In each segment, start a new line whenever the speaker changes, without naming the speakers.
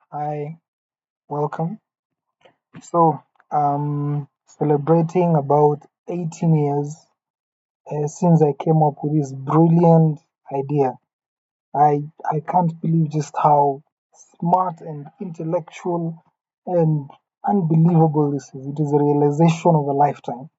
Hi, welcome. So, celebrating about 18 years since I came up with this brilliant idea. I can't believe just how smart and intellectual and unbelievable this is. It is a realization of a lifetime.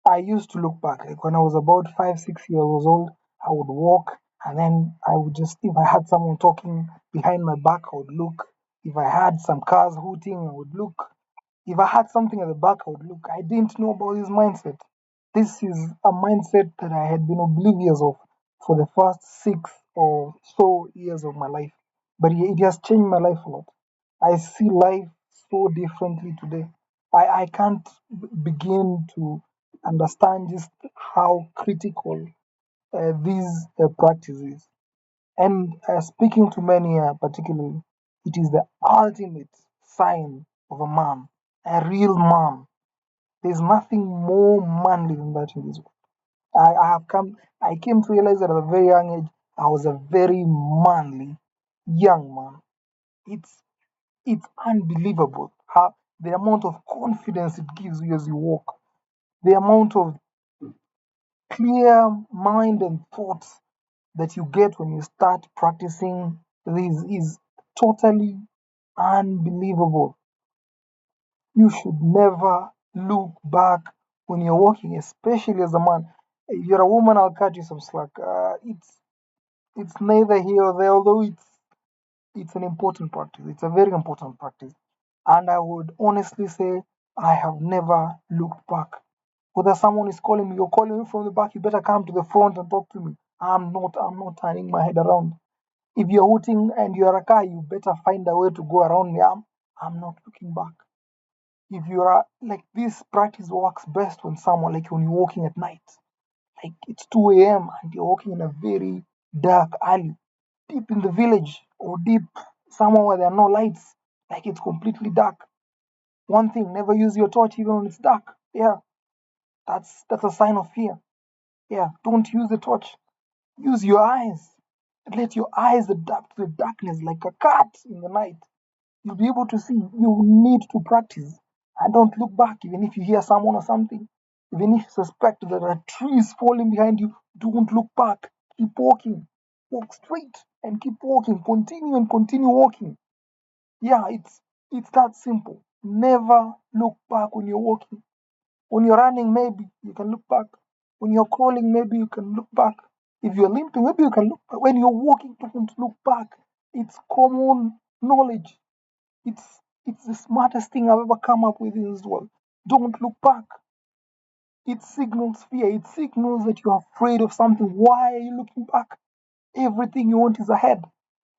I used to look back, like when I was about 5, 6 years old, I would walk and then I would just, if I had someone talking behind my back, I would look. If I had some cars hooting, I would look. If I had something at the back, I would look. I didn't know about this mindset. This is a mindset that I had been oblivious of for the first 6 or so years of my life. But it has changed my life a lot. I see life so differently today. I can't begin to understand just how critical these practices. And speaking to many, particularly, it is the ultimate sign of a man, a real man. There's nothing more manly than that in this world. I came to realize that at a very young age, I was a very manly young man. It's, it's unbelievable how the amount of confidence it gives you as you walk, the amount of clear mind and thoughts that you get when you start practicing this is totally unbelievable. You should never look back when you're walking, especially as a man. If you're a woman, I'll cut you some slack. It's neither here or there, although it's an important practice. It's a very important practice, and I would honestly say I have never looked back. Whether someone is calling me, you're calling me from the back, you better come to the front and talk to me. I'm not turning my head around. If you're hooting and you're a car, you better find a way to go around me. I'm not looking back. If you're like this practice works best when someone like when you're walking at night, like it's 2 a.m. and you're walking in a very dark alley, deep in the village or deep somewhere where there are no lights, like it's completely dark. One thing, never use your torch even when it's dark. Yeah, that's a sign of fear. Yeah, don't use the torch. Use your eyes. Let your eyes adapt to the darkness like a cat in the night. You'll be able to see. You need to practice. And don't look back, even if you hear someone or something. Even if you suspect that a tree is falling behind you, don't look back. Keep walking. Walk straight and keep walking. Continue and continue walking. Yeah, it's that simple. Never look back when you're walking. When you're running, maybe you can look back. When you're crawling, maybe you can look back. If you're limping, maybe you can look back. When you're walking, don't look back. It's common knowledge. It's the smartest thing I've ever come up with in this world. Don't look back. It signals fear. It signals that you're afraid of something. Why are you looking back? Everything you want is ahead.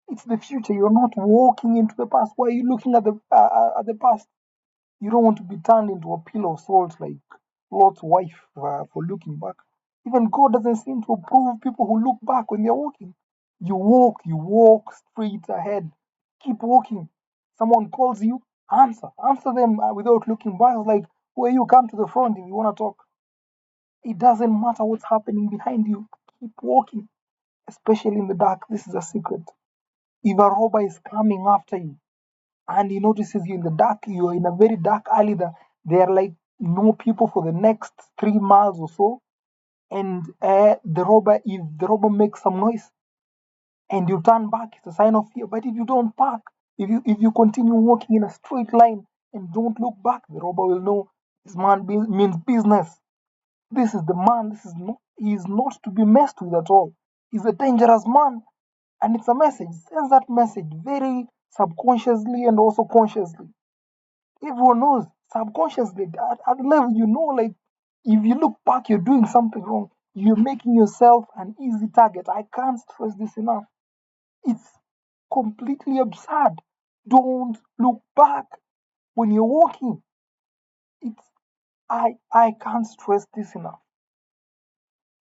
It's the future. You're not walking into the past. Why are you looking at the past? You don't want to be turned into a pillar of salt like Lot's wife for looking back. Even God doesn't seem to approve people who look back when they're walking. You walk straight ahead. Keep walking. Someone calls you, answer them without looking back. It's like, where you come to the front if you want to talk. It doesn't matter what's happening behind you. Keep walking, especially in the dark. This is a secret. If a robber is coming after you, and he notices you in the dark, you're in a very dark alley that there are like no people for the next 3 miles or so. And if the robber makes some noise and you turn back, it's a sign of fear. But if you don't park, if you continue walking in a straight line and don't look back, the robber will know this man means business. This is the man. This is not. He is not to be messed with at all. He's a dangerous man, and it's a message. Sends that message very subconsciously and also consciously. Everyone knows subconsciously at the level like if you look back, you're doing something wrong. You're making yourself an easy target. I can't stress this enough. It's completely absurd. Don't look back when you're walking. It's I can't stress this enough.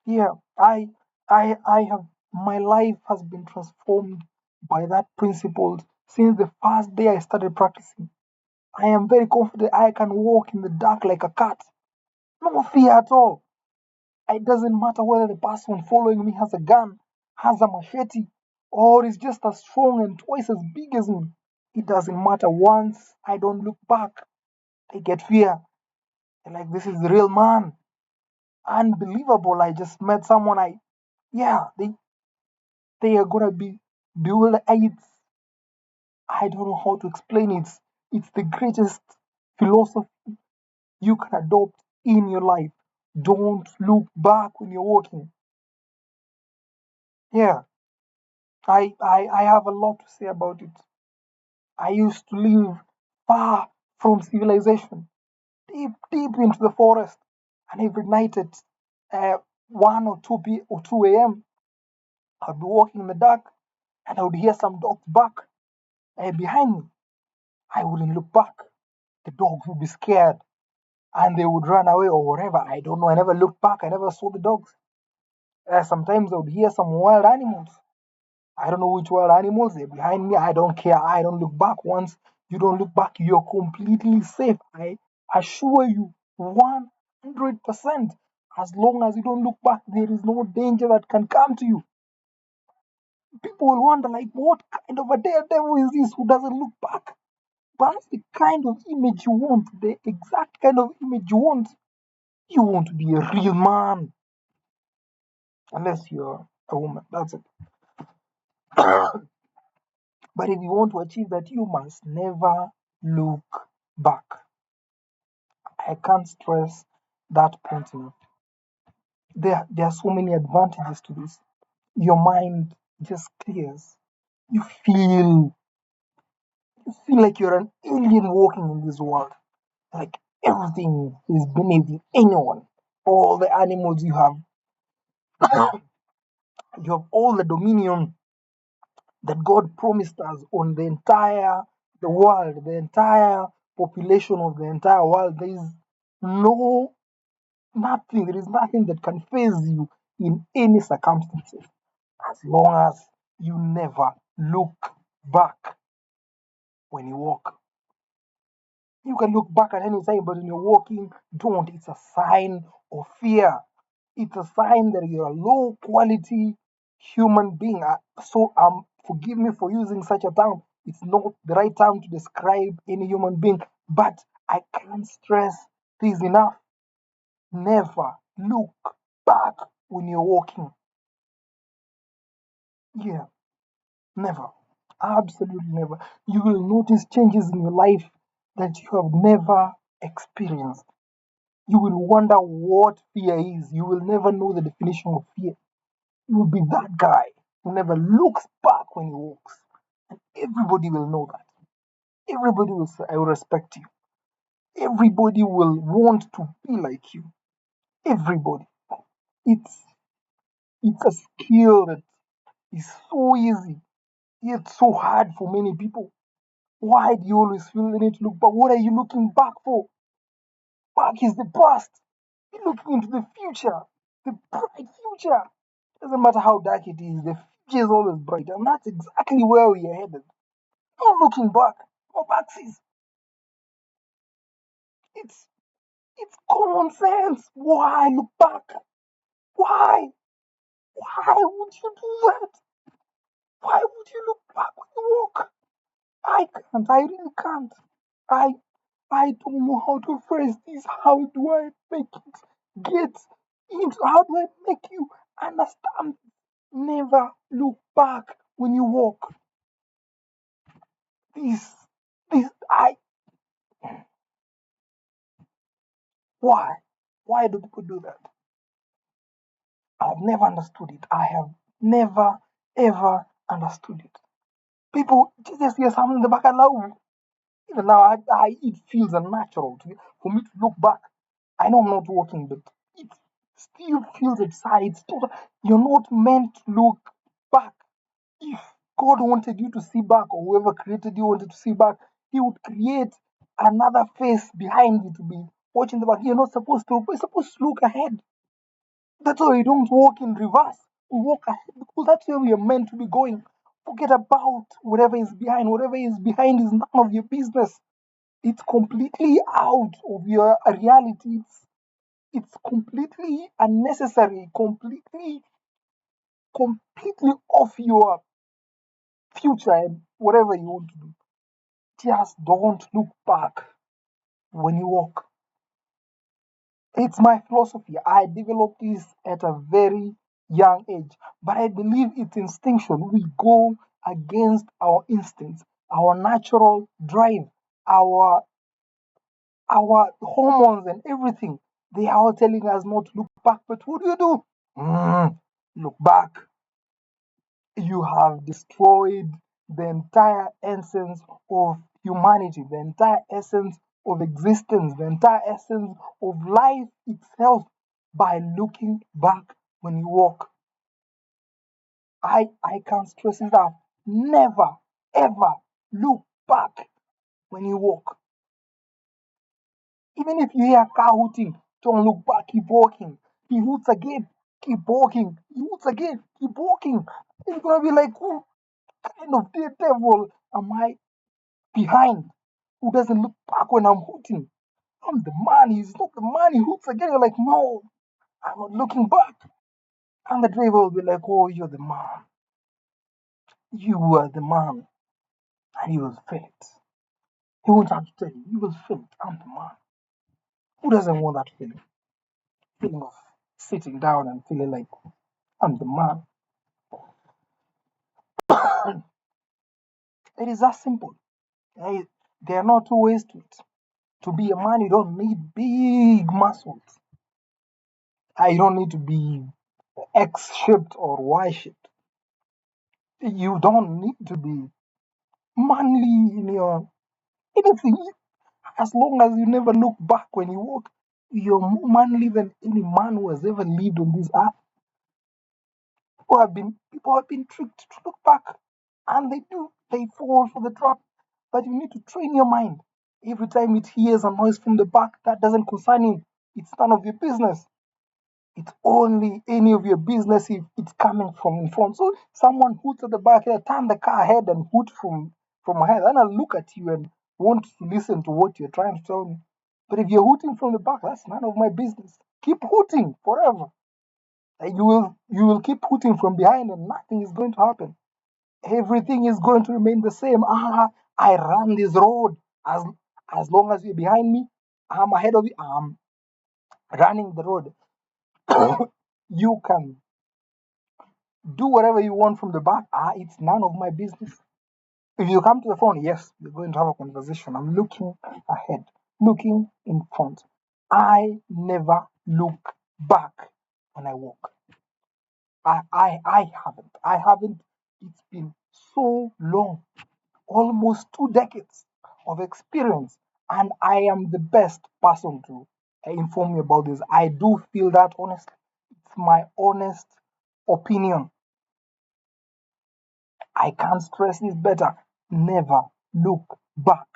Yeah, I have my life has been transformed by that principle since the first day I started practicing. I am very confident I can walk in the dark like a cat. No fear at all. It doesn't matter whether the person following me has a gun, has a machete, or is just as strong and twice as big as me. It doesn't matter. Once I don't look back, I get fear. Like, this is the real man. Unbelievable. I just met someone. Yeah, they are gonna be build. I don't know how to explain it. It's the greatest philosophy you can adopt in your life. Don't look back when you're walking. Yeah, I have a lot to say about it. I used to live far from civilization, deep into the forest, and every night at 1 or 2 a.m., I'd be walking in the dark, and I would hear some dogs bark behind me. I wouldn't look back. The dogs would be scared, and they would run away or whatever. I don't know. I never looked back. I never saw the dogs. Sometimes I would hear some wild animals. I don't know which wild animals. They're behind me. I don't care. I don't look back. Once you don't look back, you're completely safe. I assure you, 100%. As long as you don't look back, there is no danger that can come to you. People will wonder, like, what kind of a daredevil is this who doesn't look back? But that's the kind of image you want, the exact kind of image you want. You want to be a real man, unless you're a woman. That's it. But if you want to achieve that, you must never look back. I can't stress that point enough. There are so many advantages to this. Your mind just clears. You feel you feel like you're an alien walking in this world. Like, everything is beneath you. Anyone, all the animals you have, you have all the dominion that God promised us on the world, the entire population of the entire world. There is no nothing. There is nothing that can phase you in any circumstances, as long as you never look back when you walk. You can look back at any time, but when you're walking, don't. It's a sign of fear. It's a sign that you're a low quality human being. Forgive me for using such a term. It's not the right term to describe any human being, but I can't stress this enough. Never look back when you're walking. Yeah, never. Absolutely never. You will notice changes in your life that you have never experienced. You will wonder what fear is. You will never know the definition of fear. You will be that guy who never looks back when he walks. And everybody will know that. Everybody will say, I will respect you. Everybody will want to be like you. Everybody. It's it's a skill that is so easy, yet so hard for many people. Why do you always feel the need to look back? What are you looking back for? Back is the past. You're looking into the future, the bright future. Doesn't matter how dark it is, the future is always bright, and that's exactly where we are headed. Not looking back. No backsies. It's it's common sense. Why look back? Why? Why would you do that? Why would you look back when you walk? I can't. I really can't. I I don't know how to phrase this. How do I make it get into? How do I make you understand? Never look back when you walk. This, this, why? Why do people do that? I've never understood it. I have never, ever understood it. People just hear something in the back and now, even now, it feels unnatural for me to look back. I know I'm not walking, but it still feels inside. You're not meant to look back. If God wanted you to see back, or whoever created you wanted to see back, He would create another face behind you to be watching the back. You're not supposed to. You're supposed to look ahead. That's why we don't walk in reverse. We walk ahead because that's where we are meant to be going. Forget about whatever is behind. Whatever is behind is none of your business. It's completely out of your reality. It's completely unnecessary, completely off your future and whatever you want to do. Just don't look back when you walk. It's my philosophy. I developed this at a very young age, but I believe it's instinctual. We go against our instincts, our natural drive, our our hormones and everything. They are all telling us not to look back, but what do? Look back. You have destroyed the entire essence of humanity, the entire essence of existence, the entire essence of life itself by looking back when you walk. I can't stress it enough. Never, ever look back when you walk. Even if you hear a car hooting, don't look back, keep walking. He hoots again, keep walking. He hoots again, keep walking. It's gonna be like, what kind of devil am I behind who doesn't look back when I'm hooting? I'm the man, he's not the man, he hoots again. You're like, no, I'm not looking back. And the driver will be like, oh, you're the man. You are the man. And he will feel it. He won't have to tell you, he will feel it. I'm the man. Who doesn't want that feeling? Feeling of sitting down and feeling like I'm the man. It is that simple. Eh, there are not two ways to it. To be a man, you don't need big muscles. You don't need to be X shaped or Y shaped. You don't need to be manly in your anything. As long as you never look back when you walk, you're more manly than any man who has ever lived on this earth. People have been tricked to look back, and they fall for the trap. But you need to train your mind. Every time it hears a noise from the back that doesn't concern you, it's none of your business. It's only any of your business if it's coming from in front. So someone hoots at the back, turn the car ahead and hoot from ahead. Then I'll look at you and want to listen to what you're trying to tell me. But if you're hooting from the back, that's none of my business. Keep hooting forever. You will keep hooting from behind and nothing is going to happen. Everything is going to remain the same. I run this road. As long as you're behind me, I'm ahead of you. I'm running the road. You can do whatever you want from the back. It's none of my business. If you come to the phone, yes, we're going to have a conversation. I'm looking ahead, looking in front. I never look back when I walk. I haven't. I haven't. It's been so long, almost 2 decades of experience, and I am the best person to inform you about this. I do feel that honestly. It's my honest opinion. I can't stress this better. Never look back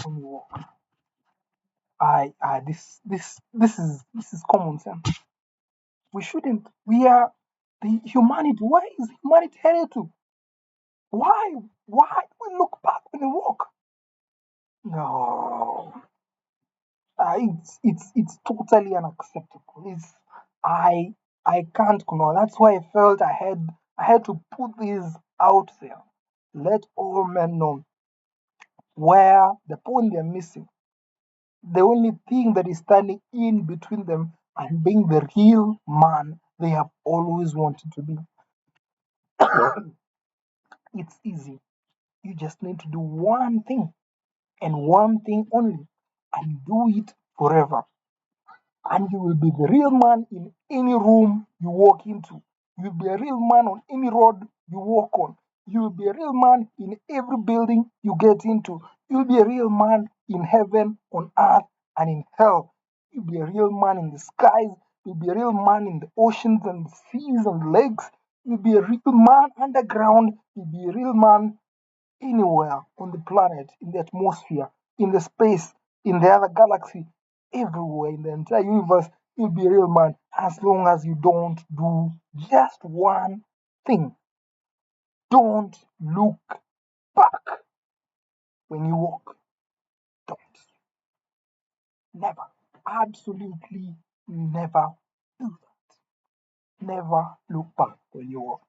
when you walk. This is common sense. We shouldn't. We are the humanity. Where is humanity headed to? Why? Why we look back when we walk? No, it's totally unacceptable. I can't know. That's why I felt I had to put this out there. Let all men know where the point they're missing. The only thing that is standing in between them and being the real man they have always wanted to be. It's easy. You just need to do one thing and one thing only and do it forever. And you will be the real man in any room you walk into. You'll be a real man on any road you walk on. You'll be a real man in every building you get into. You'll be a real man in heaven, on earth, and in hell. You'll be a real man in the skies. You'll be a real man in the oceans and seas and lakes. You'll be a real man underground. You'll be a real man anywhere on the planet, in the atmosphere, in the space, in the other galaxy, everywhere in the entire universe, you'll be a real man as long as you don't do just one thing. Don't look back when you walk. Don't. Never. Absolutely never do that. Never look back when you walk.